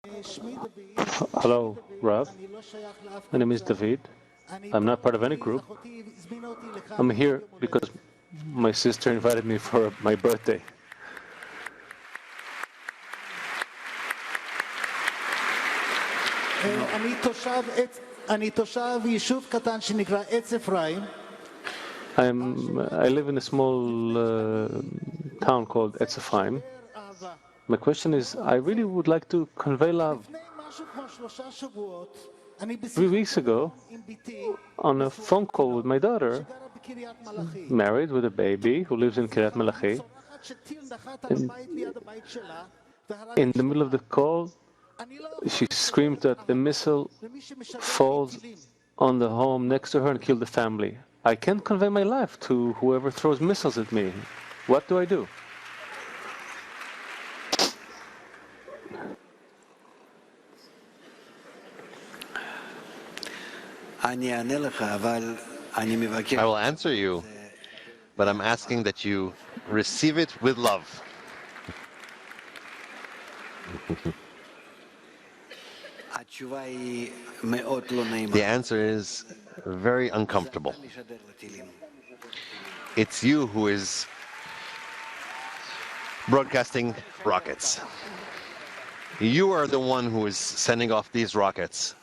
Hello, Rav. My name is David. I'm not part of any group. I'm here because my sister invited me for my birthday. I live in a small town called Etzefheim. My question is, I really would like to convey love. 3 weeks ago, on a phone call with my daughter, married with a baby who lives in Kiryat Malachi, in the middle of the call, she screamed that a missile falls on the home next to her and killed the family. I can't convey my life to whoever throws missiles at me. What do I do? I will answer you, but I'm asking that you receive it with love. The answer is very uncomfortable. It's you who is broadcasting rockets. You are the one who is sending off these rockets.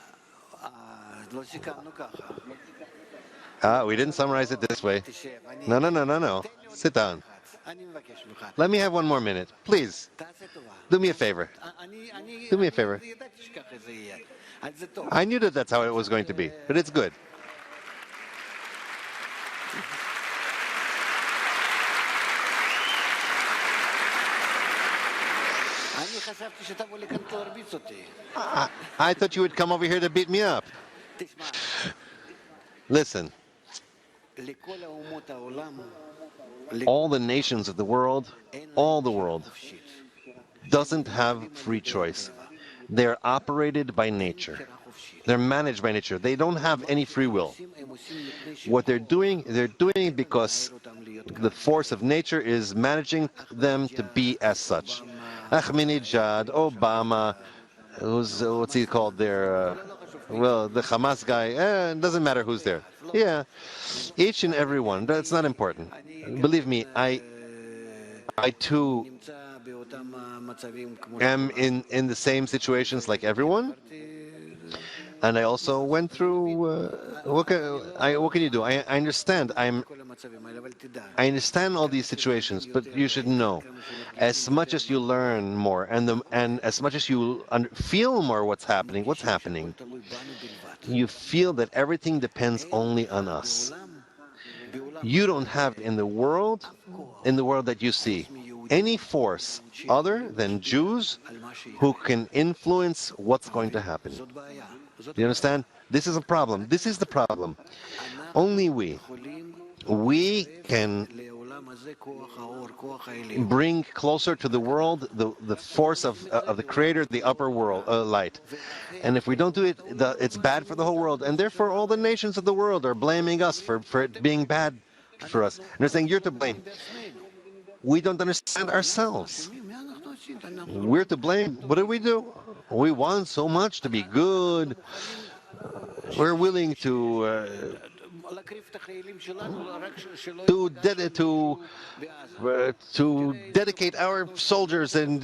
We didn't summarize it this way. No. Sit down. Let me have 1 more minute. Please. Do me a favor. Do me a favor. I knew that that's how it was going to be, but it's good. I thought you would come over here to beat me up. Listen. All the nations of the world, all the world, doesn't have free choice. They're operated by nature. They're managed by nature. They don't have any free will. What they're doing because the force of nature is managing them to be as such. Ahmadinejad, Obama, what's he called there? The Hamas guy, it doesn't matter who's there. Yeah, each and every one, that's not important. Believe me, I too am in the same situations like everyone. And I also went through, what can you do? I understand. I understand all these situations, but you should know, as much as you learn more, and as much as you feel more what's happening, you feel that everything depends only on us. You don't have in the world that you see, any force other than Jews who can influence what's going to happen. Do you understand? This is a problem. This is the problem. Only we can bring closer to the world the force of the Creator, the upper world, light. And if we don't do it, it's bad for the whole world. And therefore, all the nations of the world are blaming us for it being bad for us. And they're saying, you're to blame. We don't understand ourselves. We're to blame. What do? We want so much to be good. We're willing to dedicate our soldiers and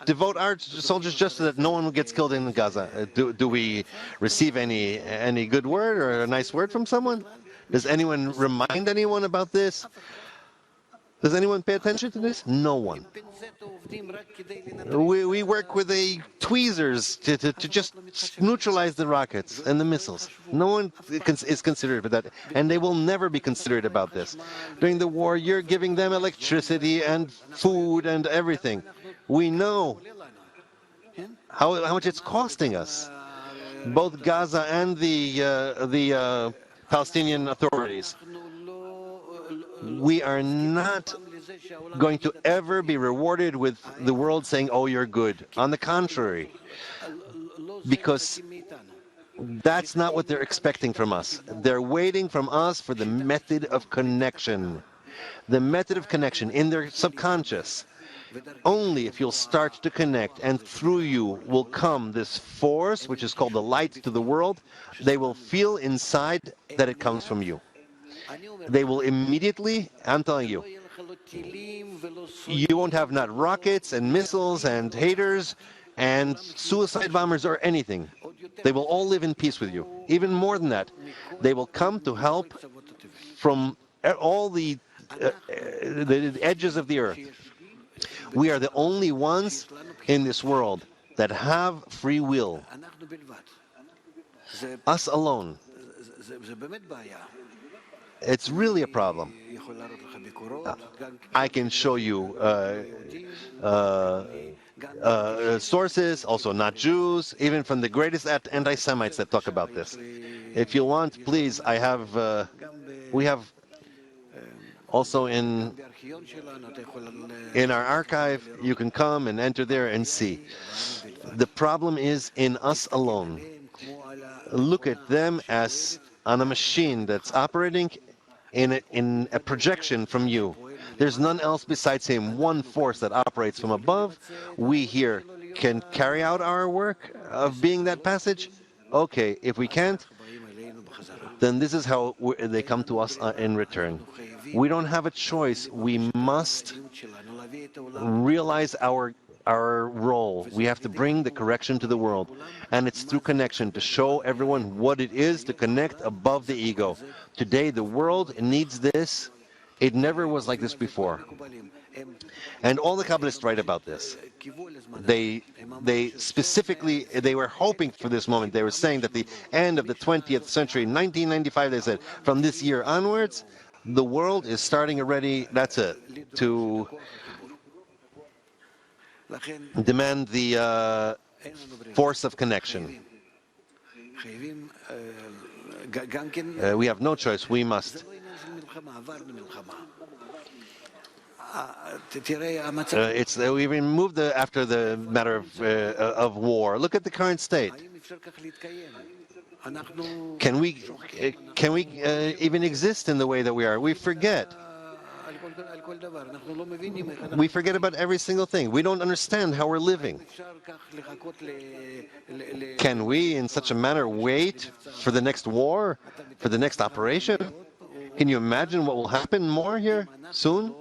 devote our soldiers just so that no one gets killed in Gaza. Do we receive any good word or a nice word from someone? Does anyone remind anyone about this? Does anyone pay attention to this? No one. We work with tweezers to just neutralize the rockets and the missiles. No one is considerate about that, and they will never be considerate about this. During the war, you're giving them electricity and food and everything. We know how much it's costing us, both Gaza and the Palestinian authorities. We are not going to ever be rewarded with the world saying, oh, you're good. On the contrary, because that's not what they're expecting from us. They're waiting from us for the method of connection. The method of connection in their subconscious only if you'll start to connect, and through you will come this force, which is called the light to the world, they will feel inside that it comes from you. They will immediately, I'm telling you, you won't have not rockets and missiles and haters and suicide bombers or anything. They will all live in peace with you. Even more than that, they will come to help from all the edges of the earth. We are the only ones in this world that have free will. Us alone. It's really a problem. I can show you sources, also not Jews, even from the greatest anti-Semites that talk about this. If you want, please, we have also in our archive, you can come and enter there and see. The problem is in us alone. Look at them as on a machine that's operating in a projection from you. There's none else besides him, one force that operates from above. We here can carry out our work of being that passage. Okay, if we can't, then this is how they come to us in return. We don't have a choice. We must realize our role. We have to bring the correction to the world. And it's through connection to show everyone what it is to connect above the ego. Today, the world needs this. It never was like this before. And all the Kabbalists write about this. They specifically, they were hoping for this moment. They were saying that the end of the 20th century, 1995, they said, from this year onwards, the world is starting already, that's it, to demand the force of connection. We have no choice, we must. We removed after the matter of war. Look at the current state. Can we even exist in the way that we are? We forget. We forget about every single thing. We don't understand how we're living. Can we, in such a manner, wait for the next war, for the next operation? Can you imagine what will happen more here soon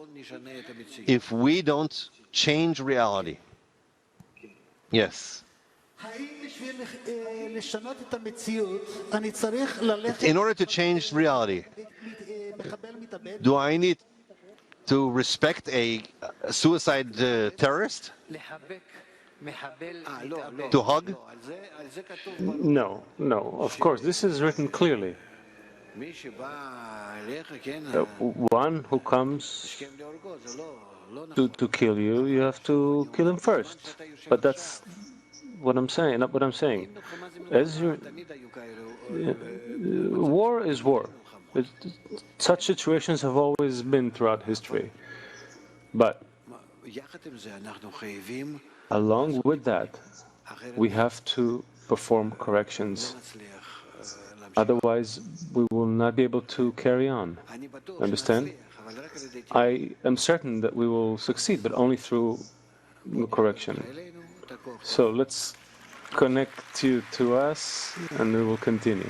if we don't change reality? Yes. In order to change reality, do I need to respect a suicide terrorist? To hug? No, no, of course, this is written clearly. One who comes to kill you, you have to kill him first. But that's what I'm saying, not what I'm saying. War is war. Such situations have always been throughout history. But along with that, we have to perform corrections. Otherwise, we will not be able to carry on. Understand? I am certain that we will succeed, but only through correction. So let's connect you to us, and we will continue.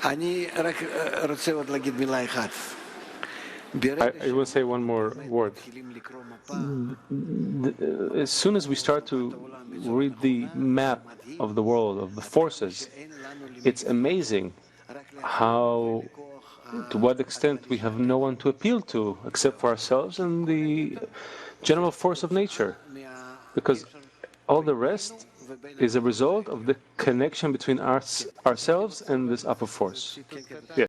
I will say one more word. As soon as we start to read the map of the world, of the forces, it's amazing how, to what extent we have no one to appeal to except for ourselves and the general force of nature. Because all the rest is a result of the connection between ourselves and this upper force. Yes.